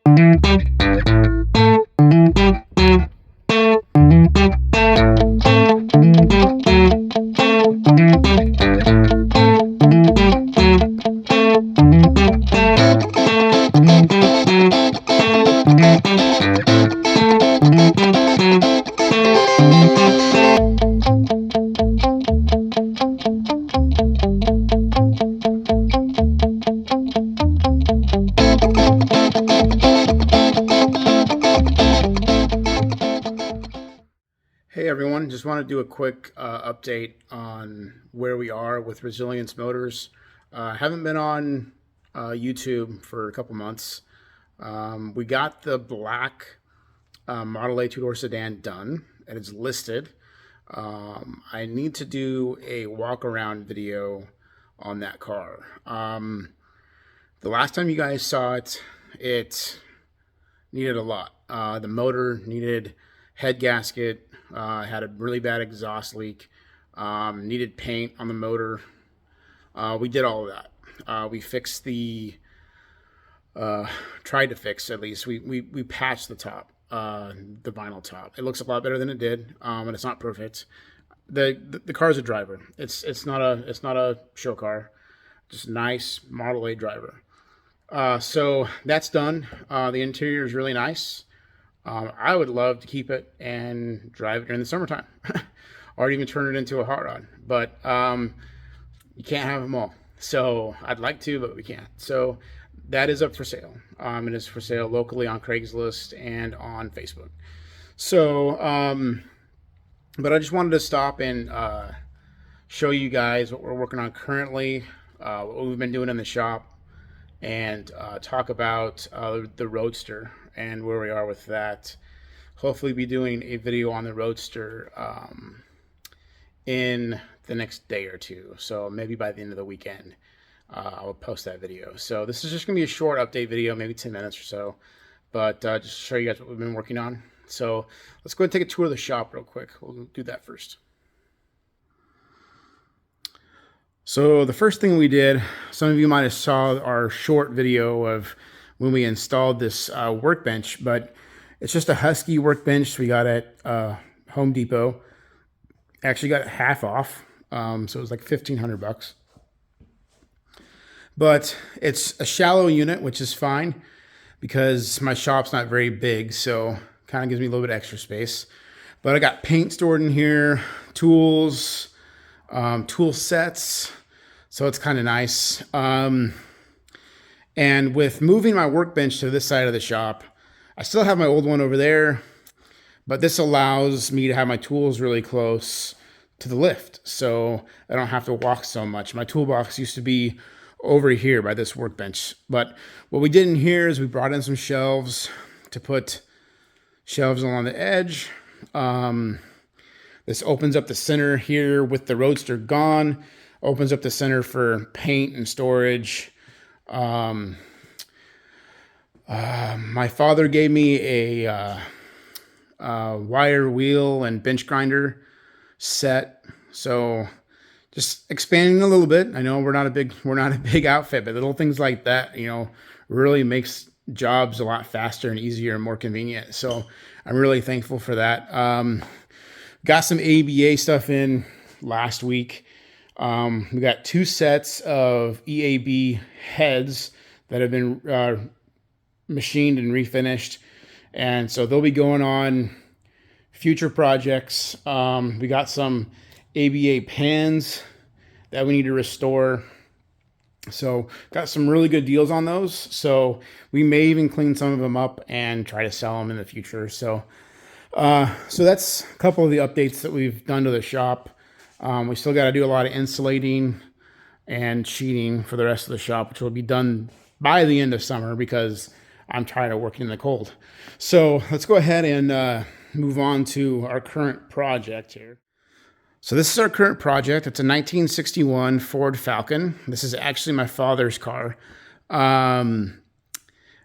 Hey everyone, just want to do a quick update on where we are with Resilience Motors. Haven't been on YouTube for a couple months. We got the black Model A two-door sedan done, and it's listed. I need to do a walk-around video on that car. The last time you guys saw it, it needed a lot. The motor needed head gasket, had a really bad exhaust leak, needed paint on the motor. We did all of that. We fixed tried to fix at least. We patched the top, the vinyl top. It looks a lot better than it did, and it's not perfect. The car's a driver. It's not a show car, just a nice Model A driver. So that's done. The interior is really nice. I would love to keep it and drive it during the summertime, or even turn it into a hot rod. But you can't have them all. So I'd like to, but we can't. So that is up for sale. It is for sale locally on Craigslist and on Facebook. So, but I just wanted to stop and show you guys what we're working on currently, what we've been doing in the shop, and talk about the Roadster and where we are with that. Hopefully be doing a video on the Roadster in the next day or two. So maybe by the end of the weekend, I'll post that video. So this is just gonna be a short update video, maybe 10 minutes or so, but just to show you guys what we've been working on. So let's go ahead and take a tour of the shop real quick. We'll do that first. So the first thing we did, some of you might have saw our short video of when we installed this workbench, but it's just a Husky workbench we got at Home Depot. Actually got it half off, so it was like $1,500. But it's a shallow unit, which is fine because my shop's not very big, so kind of gives me a little bit extra space. But I got paint stored in here, tools, tool sets, so it's kind of nice. And with moving my workbench to this side of the shop, I still have my old one over there, but this allows me to have my tools really close to the lift, so I don't have to walk so much. My toolbox used to be over here by this workbench, but what we did in here is we brought in some shelves to put shelves along the edge. This opens up the center here with the Roadster gone, opens up the center for paint and storage. My father gave me a wire wheel and bench grinder set, so just expanding a little bit. I know we're not a big outfit, but little things like that, you know, really makes jobs a lot faster and easier and more convenient. So I'm really thankful for that. Got some ABA stuff in last week. We got 2 sets of EAB heads that have been machined and refinished, and so they'll be going on future projects. We got some ABA pans that we need to restore, so got some really good deals on those. So we may even clean some of them up and try to sell them in the future. So that's a couple of the updates that we've done to the shop. We still got to do a lot of insulating and sheeting for the rest of the shop, which will be done by the end of summer because I'm tired of working in the cold. So let's go ahead and move on to our current project here. So this is our current project. It's a 1961 Ford Falcon. This is actually my father's car.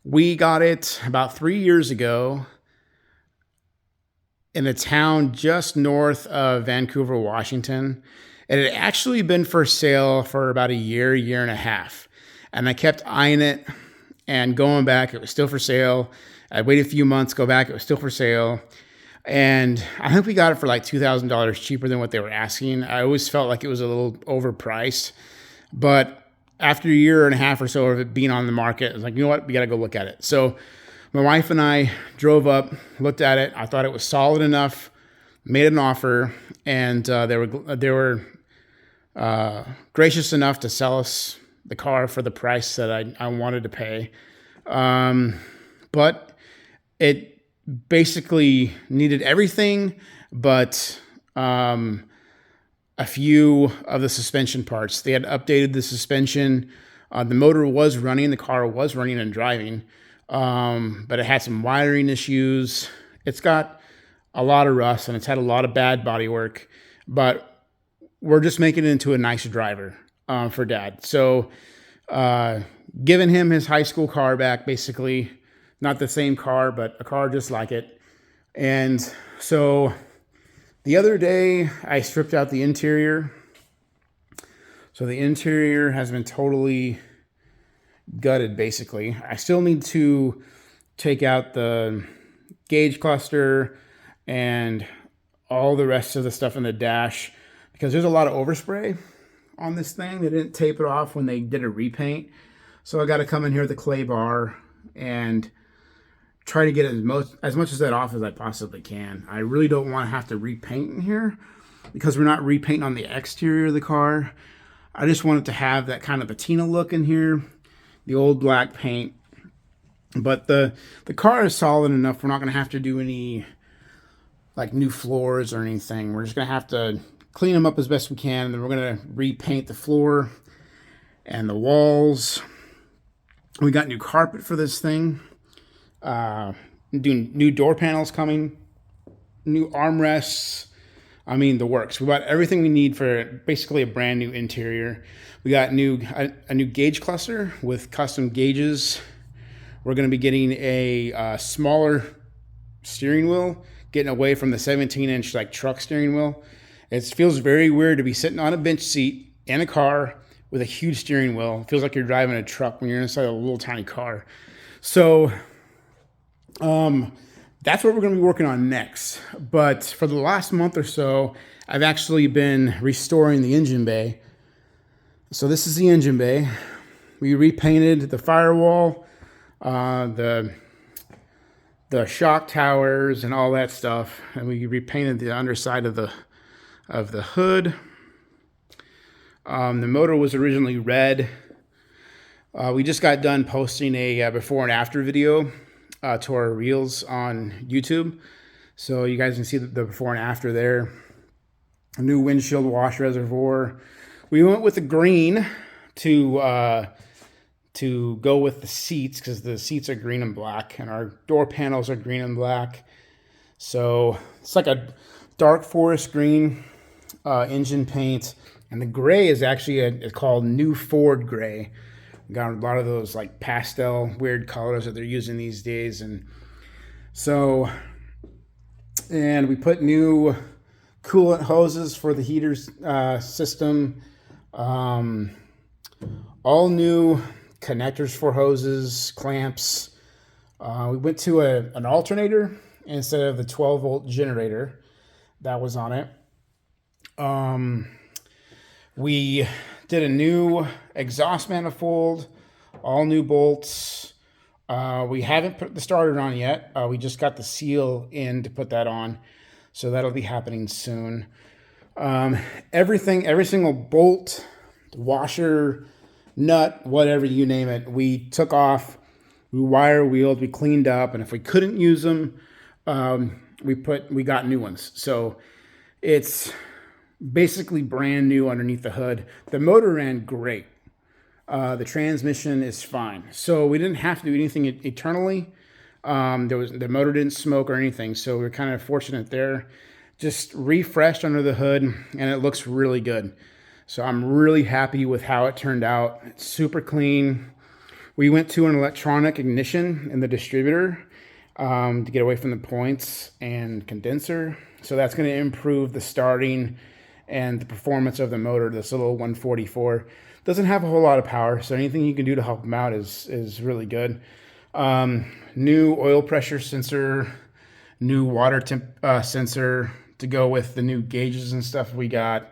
We got it about 3 years ago in a town just north of Vancouver, Washington. It had actually been for sale for about a year and a half. And I kept eyeing it. and going back, it was still for sale. I waited a few months, go back, it was still for sale. And I think we got it for like $2,000 cheaper than what they were asking. I always felt like it was a little overpriced. But after a year and a half or so of it being on the market, I was like, you know what? We got to go look at it. So my wife and I drove up, looked at it. I thought it was solid enough, made an offer, and they were gracious enough to sell us the car for the price that I wanted to pay. But it basically needed everything but a few of the suspension parts. They had updated the suspension. The motor was running, the car was running and driving, but it had some wiring issues. It's got a lot of rust and it's had a lot of bad body work, but we're just making it into a nice driver for Dad. So giving him his high school car back, basically. Not the same car, but a car just like it. And so the other day I stripped out the interior. So the interior has been totally gutted, basically. I still need to take out the gauge cluster and all the rest of the stuff in the dash because there's a lot of overspray on this thing. They didn't tape it off when they did a repaint. So I got to come in here with the clay bar and try to get as much of that off as I possibly can. I really don't want to have to repaint in here because we're not repainting on the exterior of the car. I just want it to have that kind of patina look in here, the old black paint. But the car is solid enough. We're not going to have to do any like new floors or anything. We're just going to have to clean them up as best we can, and then we're going to repaint the floor and the walls. We got new carpet for this thing. Doing new door panels coming, new armrests. I mean, the works. We bought everything we need for basically a brand new interior. We got a new gauge cluster with custom gauges. We're going to be getting a smaller steering wheel, getting away from the 17-inch like truck steering wheel. It feels very weird to be sitting on a bench seat in a car with a huge steering wheel. It feels like you're driving a truck when you're inside a little tiny car. So that's what we're going to be working on next. But for the last month or so, I've actually been restoring the engine bay. So this is the engine bay. We repainted the firewall, the shock towers and all that stuff. And we repainted the underside of the hood. The motor was originally red. We just got done posting a before and after video to our reels on YouTube. So you guys can see the before and after there. A new windshield wash reservoir. We went with the green to go with the seats because the seats are green and black and our door panels are green and black. So it's like a dark forest green engine paint. And the gray is actually it's called New Ford Gray. We got a lot of those like pastel weird colors that they're using these days. And so, and we put new coolant hoses for the heaters system. All new connectors for hoses, clamps. We went to an alternator instead of the 12-volt generator that was on it. We did a new exhaust manifold, all new bolts. We haven't put the starter on yet. We just got the seal in to put that on. So that'll be happening soon. Every single bolt, washer, nut, whatever you name it, we took off, we wire wheeled, we cleaned up, and if we couldn't use them, we got new ones. So it's basically brand new underneath the hood. The motor ran great. The transmission is fine. So we didn't have to do anything eternally. The motor didn't smoke or anything. So we're kind of fortunate there. Just refreshed under the hood and it looks really good. So I'm really happy with how it turned out. It's super clean. We went to an electronic ignition in the distributor to get away from the points and condenser. So that's going to improve the starting and the performance of the motor, this little 144. Doesn't have a whole lot of power, so anything you can do to help him out is really good. New oil pressure sensor, new water temp sensor to go with the new gauges and stuff we got.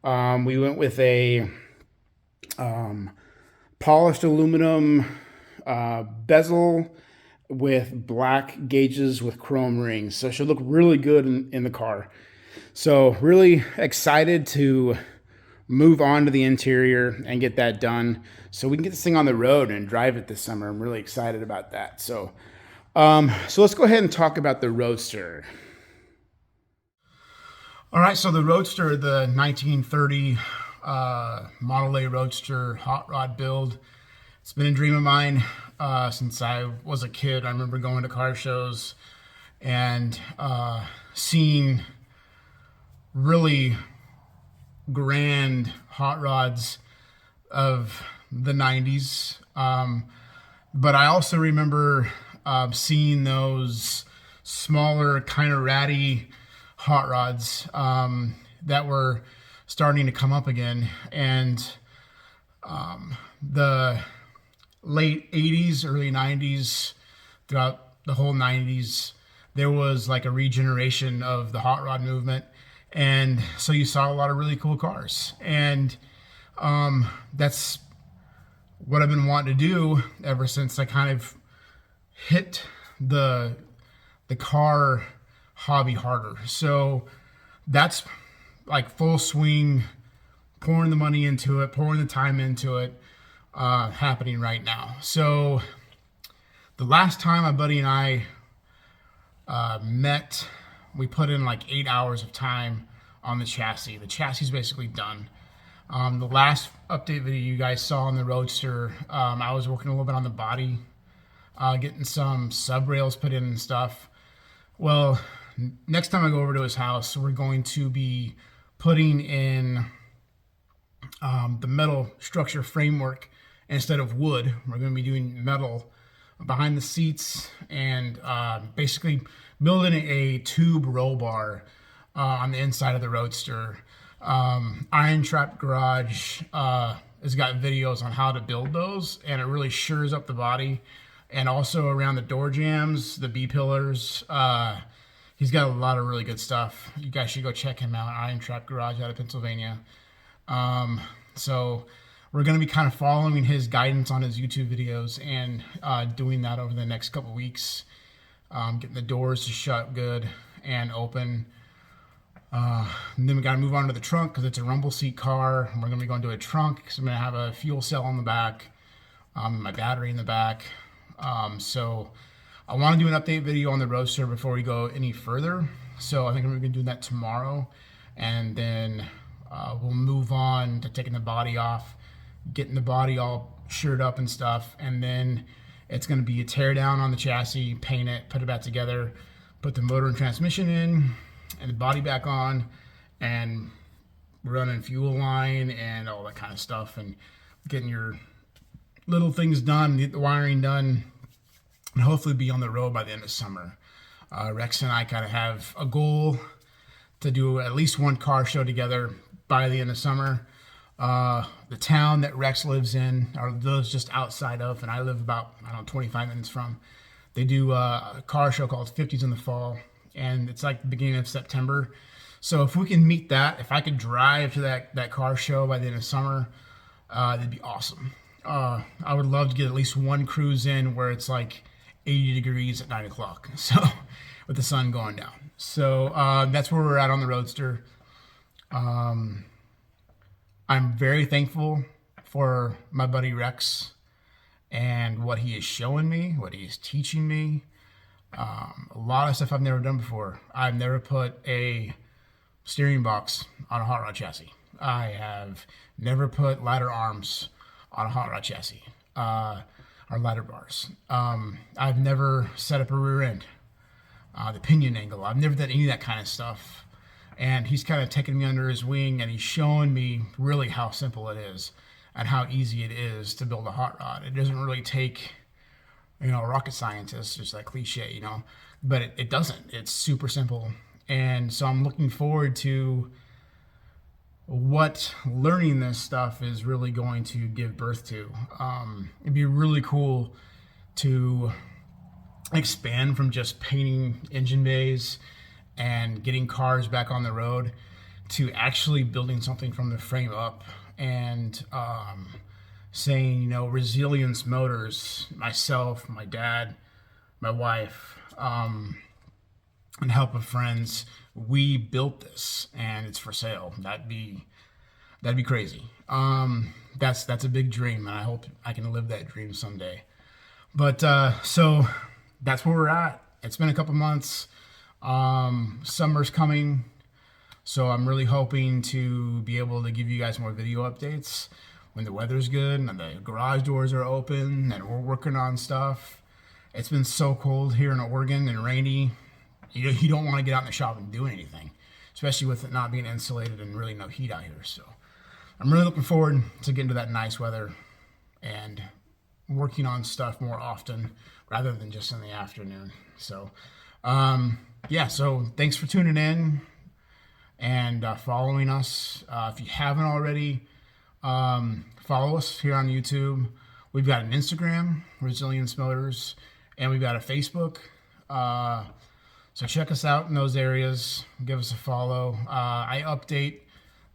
We went with a polished aluminum bezel with black gauges with chrome rings. So it should look really good in the car. So really excited to move on to the interior and get that done so we can get this thing on the road and drive it this summer. I'm really excited about that. So let's go ahead and talk about the Roadster. All right, so the Roadster, the 1930 Model A Roadster hot rod build. It's been a dream of mine since I was a kid. I remember going to car shows and seeing really grand hot rods of the 90s. But I also remember seeing those smaller, kind of ratty hot rods that were starting to come up again. And the late 80s, early 90s, throughout the whole 90s, there was like a regeneration of the hot rod movement. And so you saw a lot of really cool cars. And that's what I've been wanting to do ever since I kind of hit the car hobby harder. So that's like full swing, pouring the money into it, pouring the time into it, happening right now. So the last time my buddy and I met, we put in like 8 hours of time on the chassis. The chassis is basically done. The last update video you guys saw on the Roadster, I was working a little bit on the body, getting some sub rails put in and stuff. Well, next time I go over to his house, we're going to be putting in the metal structure framework instead of wood. We're going to be doing metal behind the seats and basically building a tube roll bar on the inside of the Roadster. Iron Trap Garage has got videos on how to build those, and it really shores up the body. And also around the door jambs, the B-pillars, he's got a lot of really good stuff. You guys should go check him out, Iron Trap Garage out of Pennsylvania. So we're going to be kind of following his guidance on his YouTube videos and doing that over the next couple weeks. Getting the doors to shut good and open. And then we got to move on to the trunk because it's a rumble seat car. And we're going to be going to a trunk because I'm going to have a fuel cell on the back, my battery in the back. So I want to do an update video on the Roadster before we go any further. So I think we're going to do that tomorrow. And then we'll move on to taking the body off, getting the body all shored up and stuff. And then it's going to be a tear down on the chassis, paint it, put it back together, put the motor and transmission in, and the body back on, and running fuel line and all that kind of stuff, and getting your little things done, get the wiring done, and hopefully be on the road by the end of summer. Rex and I kind of have a goal to do at least one car show together by the end of summer. The town that Rex lives in, or lives just outside of, and I live about, 25 minutes from, they do a car show called 50s in the Fall, and it's like the beginning of September. So if we can meet that, if I could drive to that car show by the end of summer, that'd be awesome. I would love to get at least one cruise in where it's like 80 degrees at 9 o'clock, so with the sun going down. So that's where we're at on the Roadster. I'm very thankful for my buddy Rex and what he is showing me, what he is teaching me. A lot of stuff I've never done before. I've never put a steering box on a hot rod chassis. I have never put ladder arms on a hot rod chassis, or ladder bars. I've never set up a rear end, the pinion angle. I've never done any of that kind of stuff. And he's kind of taken me under his wing, and he's showing me really how simple it is and how easy it is to build a hot rod. It doesn't really take, a rocket scientist, just like cliche, but it doesn't. It's super simple. And so I'm looking forward to what learning this stuff is really going to give birth to. It'd be really cool to expand from just painting engine bays and getting cars back on the road to actually building something from the frame up and saying, you know, Resilience Motors, myself, my dad, my wife, and help of friends, we built this and it's for sale. That'd be crazy. That's a big dream, and I hope I can live that dream someday. But so that's where we're at. It's been a couple months. Summer's coming, so I'm really hoping to be able to give you guys more video updates when the weather's good and the garage doors are open and we're working on stuff. It's been so cold here in Oregon and rainy. You don't want to get out in the shop and do anything, especially with it not being insulated and really no heat out here. So I'm really looking forward to getting to that nice weather and working on stuff more often rather than just in the afternoon. So yeah, so thanks for tuning in and following us. If you haven't already, follow us here on YouTube. We've got an Instagram, Resilience Motors, and we've got a Facebook. So check us out in those areas. Give us a follow. I update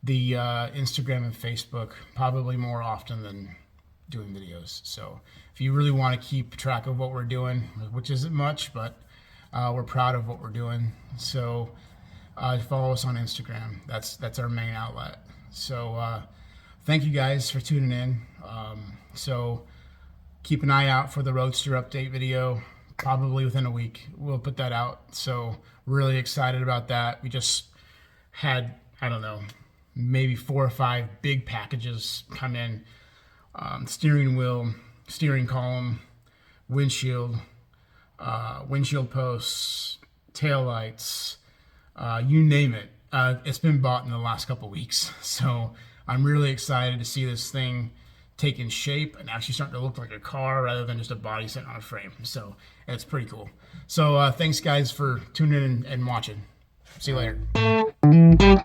the Instagram and Facebook probably more often than doing videos. So if you really want to keep track of what we're doing, which isn't much, but we're proud of what we're doing. So follow us on Instagram. That's our main outlet. So thank you guys for tuning in. So keep an eye out for the Roadster update video. Probably within a week we'll put that out. So really excited about that. We just had, I don't know, maybe 4 or 5 big packages come in. Steering wheel, steering column, windshield, windshield posts, tail lights, you name it. It's been bought in the last couple weeks. So I'm really excited to see this thing taking shape and actually starting to look like a car rather than just a body sitting on a frame. So it's pretty cool. So thanks guys for tuning in and watching. See you later.